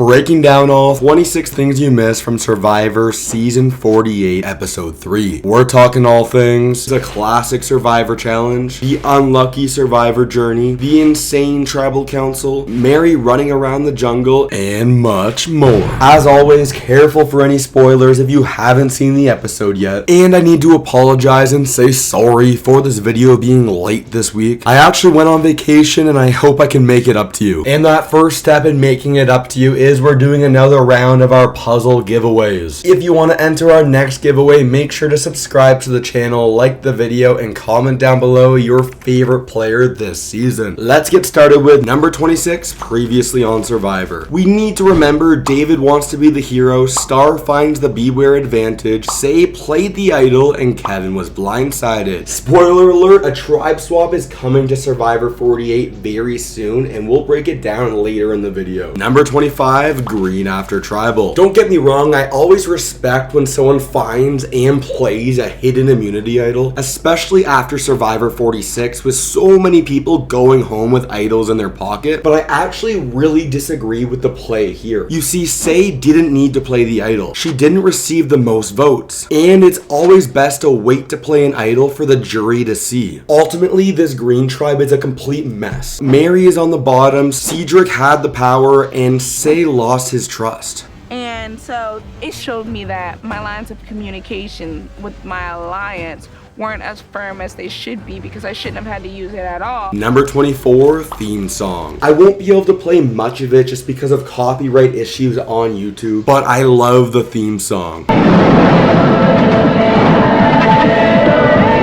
Breaking down all 26 things you missed from Survivor Season 48, Episode 3. We're talking all things: the classic Survivor challenge, the unlucky Survivor journey, the insane tribal council, Mary running around the jungle, and much more. As always, careful for any spoilers if you haven't seen the episode yet. And I need to apologize and say sorry for this video being late this week. I actually went on vacation and I hope I can make it up to you. And that first step in making it up to you is we're doing another round of our puzzle giveaways. If you want to enter our next giveaway, make sure to subscribe to the channel, like the video, and comment down below your favorite player this season. Let's get started with number 26, previously on Survivor. We need to remember David wants to be the hero, Star finds the beware advantage, Say played the idol, and Kevin was blindsided. Spoiler alert, a tribe swap is coming to Survivor 48 very soon, and we'll break it down later in the video. Number 25, green after tribal. Don't get me wrong, I always respect when someone finds and plays a hidden immunity idol, especially after Survivor 46 with so many people going home with idols in their pocket, but I actually really disagree with the play here. You see, Say didn't need to play the idol. She didn't receive the most votes, and it's always best to wait to play an idol for the jury to see. Ultimately, this green tribe is a complete mess. Mary is on the bottom, Cedric had the power, and Say lost his trust. And so it showed me that my lines of communication with my alliance weren't as firm as they should be, because I shouldn't have had to use it at all. Number 24, theme song. I won't be able to play much of it just because of copyright issues on YouTube, but I love the theme song.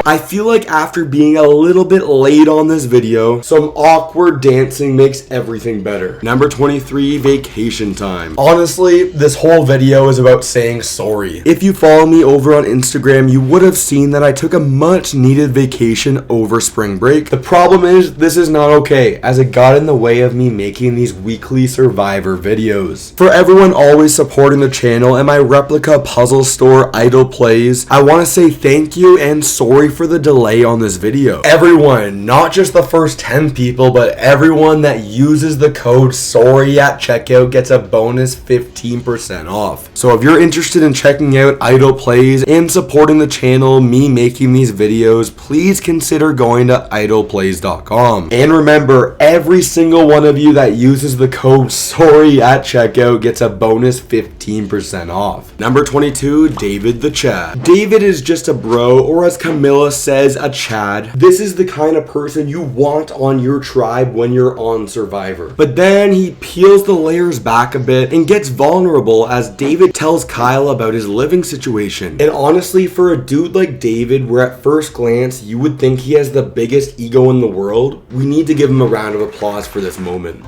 I feel like after being a little bit late on this video, some awkward dancing makes everything better. Number 23, vacation time. Honestly, this whole video is about saying sorry. If you follow me over on Instagram, you would have seen that I took a much needed vacation over spring break. The problem is, this is not okay, as it got in the way of me making these weekly Survivor videos. For everyone always supporting the channel and my replica puzzle store Idol Plays, I want to say thank you and sorry for the delay on this video. Everyone, not just the first 10 people, but everyone that uses the code SORRY at checkout gets a bonus 15% off. So if you're interested in checking out Idol Plays and supporting the channel, me making these videos, please consider going to idolplays.com. And remember, every single one of you that uses the code SORRY at checkout gets a bonus 15% off. Number 22, David the Chad. David is just a bro, or as Camilla says, a Chad. This is the kind of person you want on your tribe when you're on Survivor. But then he peels the layers back a bit and gets vulnerable as David tells Kyle about his living situation. And honestly, for a dude like David, where at first glance you would think he has the biggest ego in the world, we need to give him a round of applause for this moment.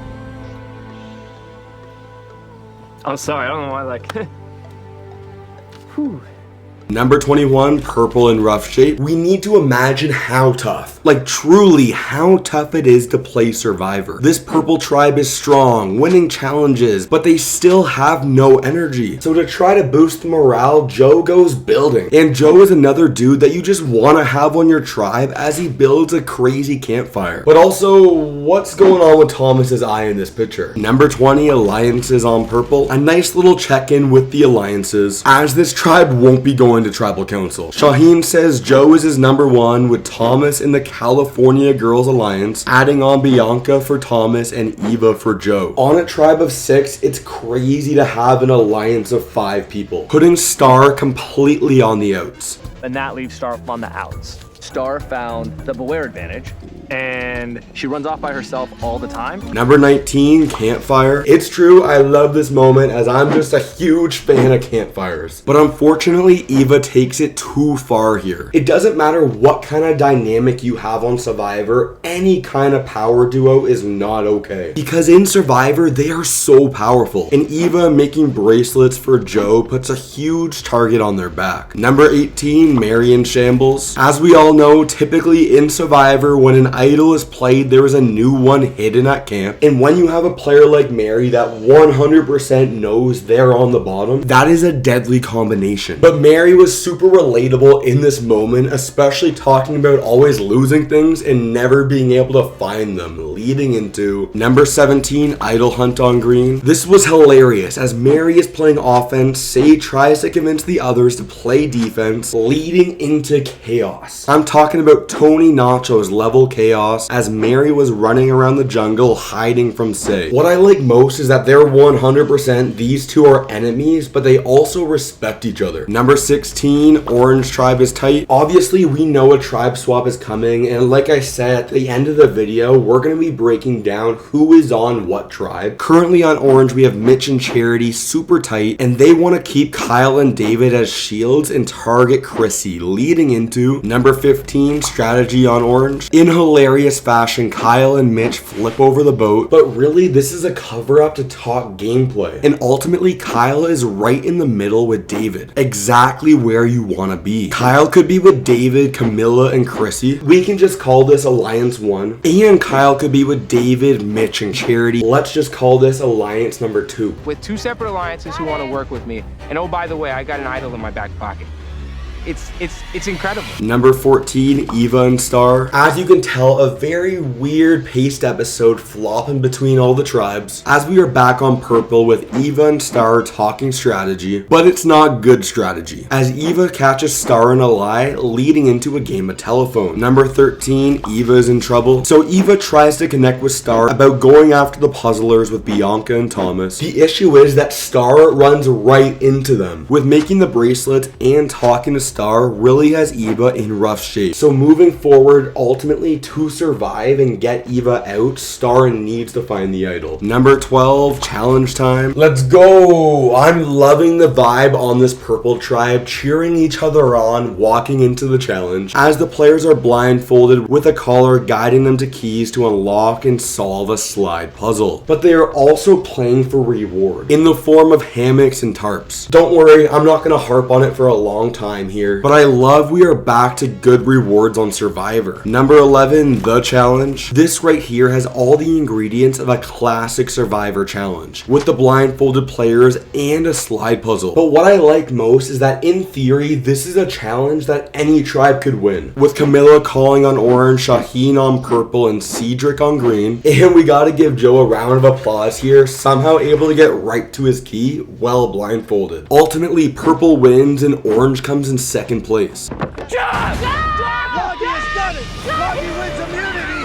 I'm sorry, I don't know why, Whew. Number 21, purple in rough shape. We need to imagine how tough, like truly how tough it is to play Survivor. This purple tribe is strong, winning challenges, but they still have no energy. So to try to boost morale, Joe goes building. And Joe is another dude that you just want to have on your tribe as he builds a crazy campfire. But also, what's going on with Thomas's eye in this picture? Number 20, alliances on purple. A nice little check-in with the alliances, as this tribe won't be going to tribal council. Shaheen says Joe is his number one, with Thomas in the California Girls Alliance, adding on Bianca for Thomas and Eva for Joe. On a tribe of 6, it's crazy to have an alliance of 5 people, putting Star completely on the outs. And that leaves Star on the outs. Star found the beware advantage, and she runs off by herself all the time. Number 19, campfire. It's true, I love this moment as I'm just a huge fan of campfires. But unfortunately, Eva takes it too far here. It doesn't matter what kind of dynamic you have on Survivor, any kind of power duo is not okay. Because in Survivor, they are so powerful. And Eva making bracelets for Joe puts a huge target on their back. Number 18, Mary in shambles. As we all know, typically in Survivor, when an idol is played, there is a new one hidden at camp. And when you have a player like Mary that 100% knows they're on the bottom, that is a deadly combination. But Mary was super relatable in this moment, especially talking about always losing things and never being able to find them, leading into number 17, idol hunt on green. This was hilarious as Mary is playing offense, Say tries to convince the others to play defense, leading into chaos. I'm talking about Tony Nacho's level chaos as Mary was running around the jungle hiding from Say. What I like most is that they're 100%, these two are enemies, but they also respect each other. Number 16, orange tribe is tight. Obviously, we know a tribe swap is coming, and like I said at the end of the video, we're going to be breaking down who is on what tribe. Currently on orange, we have Mitch and Charity, super tight, and they want to keep Kyle and David as shields and target Chrissy, leading into number 15, strategy on orange. In hilarious fashion, Kyle and Mitch flip over the boat, but really this is a cover up to talk gameplay. And ultimately, Kyle is right in the middle with David, exactly where you want to be. Kyle could be with David, Camilla, and Chrissy. We can just call this Alliance 1. And Kyle could be with David, Mitch, and Charity. Let's just call this Alliance number 2. With two separate alliances who want to work with me. And oh, by the way, I got an idol in my back pocket. It's incredible. Number 14, Eva and Star. As you can tell, a very weird paced episode flopping between all the tribes as we are back on purple with Eva and Star talking strategy, but it's not good strategy as Eva catches Star in a lie, leading into a game of telephone. Number 13, Eva is in trouble. So Eva tries to connect with Star about going after the puzzlers with Bianca and Thomas. The issue is that Star runs right into them. With making the bracelets and talking to Star really has Eva in rough shape. So moving forward, ultimately to survive and get Eva out, Star needs to find the idol. Number 12, challenge time. Let's go! I'm loving the vibe on this purple tribe, cheering each other on, walking into the challenge, as the players are blindfolded with a collar guiding them to keys to unlock and solve a slide puzzle. But they are also playing for reward in the form of hammocks and tarps. Don't worry, I'm not going to harp on it for a long time here, but I love we are back to good rewards on Survivor. Number 11, the challenge. This right here has all the ingredients of a classic Survivor challenge with the blindfolded players and a slide puzzle. But what I like most is that in theory, this is a challenge that any tribe could win. With Camilla calling on orange, Shaheen on purple, and Cedric on green. And we gotta give Joe a round of applause here, somehow able to get right to his key while blindfolded. Ultimately, purple wins and orange comes in second place. Loggy has done it! Loggy wins immunity!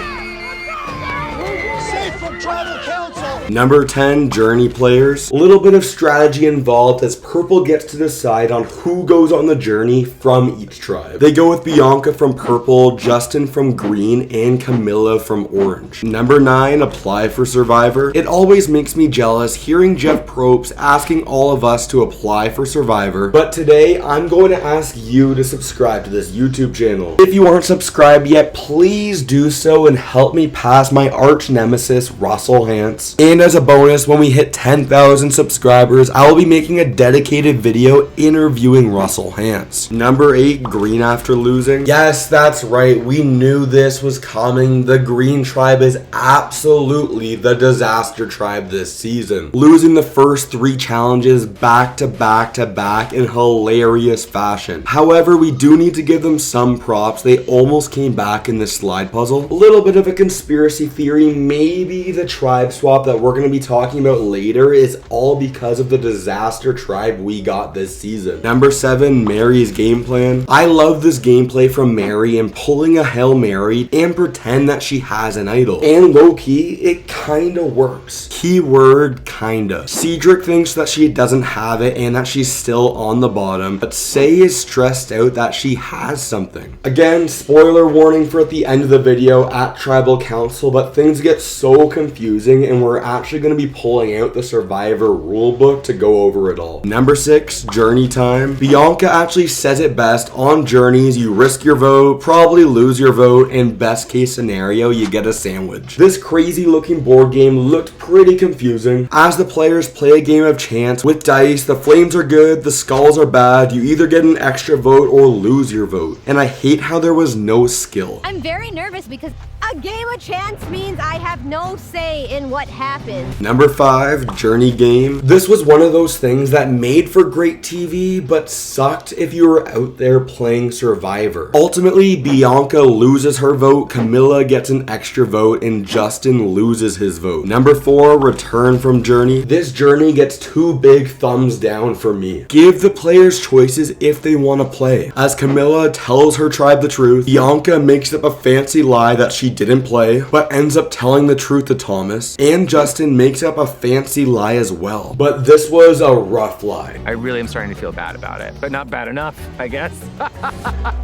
Safe from tribal council! Number 10, journey players. A little bit of strategy involved as purple gets to decide on who goes on the journey from each tribe. They go with Bianca from purple, Justin from green, and Camilla from orange. Number 9, apply for Survivor. It always makes me jealous hearing Jeff Probst asking all of us to apply for Survivor, but today I'm going to ask you to subscribe to this YouTube channel. If you aren't subscribed yet, please do so and help me pass my arch nemesis, Russell Hantz. And as a bonus, when we hit 10,000 subscribers, I will be making a dedicated video interviewing Russell Hantz. Number 8, green after losing. Yes, that's right. We knew this was coming. The green tribe is absolutely the disaster tribe this season, losing the first 3 challenges back to back to back in hilarious fashion. However, we do need to give them some props. They almost came back in this slide puzzle. A little bit of a conspiracy theory. Maybe the tribe swap that we're going to be talking about later is all because of the disaster tribe we got this season. Number 7, Mary's game plan. I love this gameplay from Mary and pulling a Hail Mary and pretend that she has an idol. And low-key, it kinda works. Keyword kinda. Cedric thinks that she doesn't have it and that she's still on the bottom, but Say is stressed out that she has something. Again, spoiler warning for at the end of the video at Tribal Council, but things get so confusing and we're actually going to be pulling out the Survivor rulebook to go over it all. Number 6, journey time. Bianca actually says it best: on journeys, you risk your vote, probably lose your vote, and best case scenario, you get a sandwich. This crazy looking board game looked pretty confusing. As the players play a game of chance with dice, the flames are good, the skulls are bad, you either get an extra vote or lose your vote. And I hate how there was no skill. I'm very nervous because a game of chance means I have no say in what happens. Number 5, journey game. This was one of those things that made for great TV, but sucked if you were out there playing Survivor. Ultimately, Bianca loses her vote, Camilla gets an extra vote, and Justin loses his vote. Number 4, return from journey. This journey gets 2 big thumbs down for me. Give the players choices if they want to play. As Camilla tells her tribe the truth, Bianca makes up a fancy lie that she didn't play, but ends up telling the truth to Thomas, and Justin makes up a fancy lie as well. But this was a rough lie. I really am starting to feel bad about it, but not bad enough, I guess.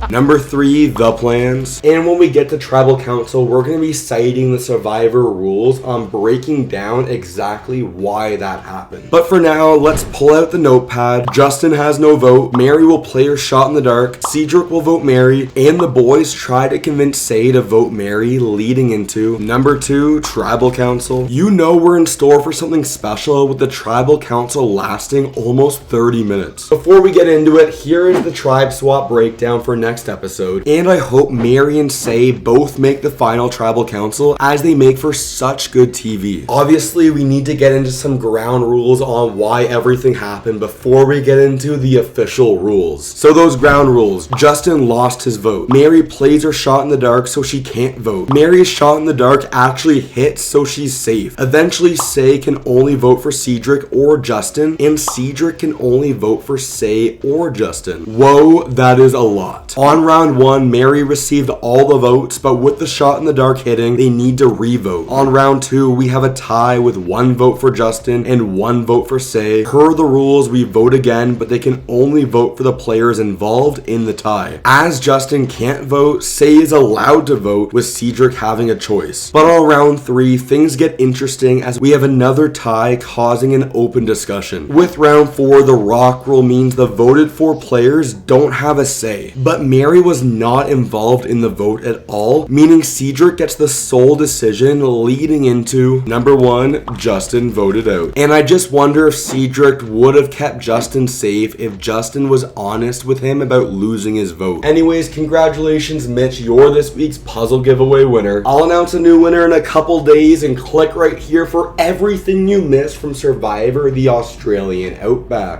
Number 3, the plans. And when we get to Tribal Council, we're going to be citing the Survivor rules on breaking down exactly why that happened. But for now, let's pull out the notepad. Justin has no vote, Mary will play her shot in the dark, Cedric will vote Mary, and the boys try to convince Say to vote Mary, leading into number 2, Tribal Council. You know we're in store for something special with the Tribal Council lasting almost 30 minutes. Before we get into it, here is the tribe swap breakdown for next episode, and I hope Mary and Say both make the final Tribal Council, as they make for such good TV. Obviously, we need to get into some ground rules on why everything happened before we get into the official rules. So those ground rules: Justin lost his vote. Mary plays her shot in the dark, so she can't vote. Mary's shot in the dark actually hits, so she's safe. Eventually, Say can only vote for Cedric or Justin, and Cedric can only vote for Say or Justin. Whoa, that is a lot. On round 1, Mary received all the votes, but with the shot in the dark hitting, they need to re-vote. On round 2, we have a tie with 1 vote for Justin and 1 vote for Say. Per the rules, we vote again, but they can only vote for the players involved in the tie. As Justin can't vote, Say is allowed to vote, with Cedric having a choice. But on round 3, things get interesting as we have another tie causing an open discussion. With round 4, the rock rule means the voted for players don't have a say. But Mary was not involved in the vote at all, meaning Cedric gets the sole decision, leading into number 1, Justin voted out. And I just wonder if Cedric would have kept Justin safe if Justin was honest with him about losing his vote. Anyways, congratulations Mitch, you're this week's puzzle giveaway winner. I'll announce a new winner in a couple days, and click right here for everything you missed from Survivor the Australian Outback.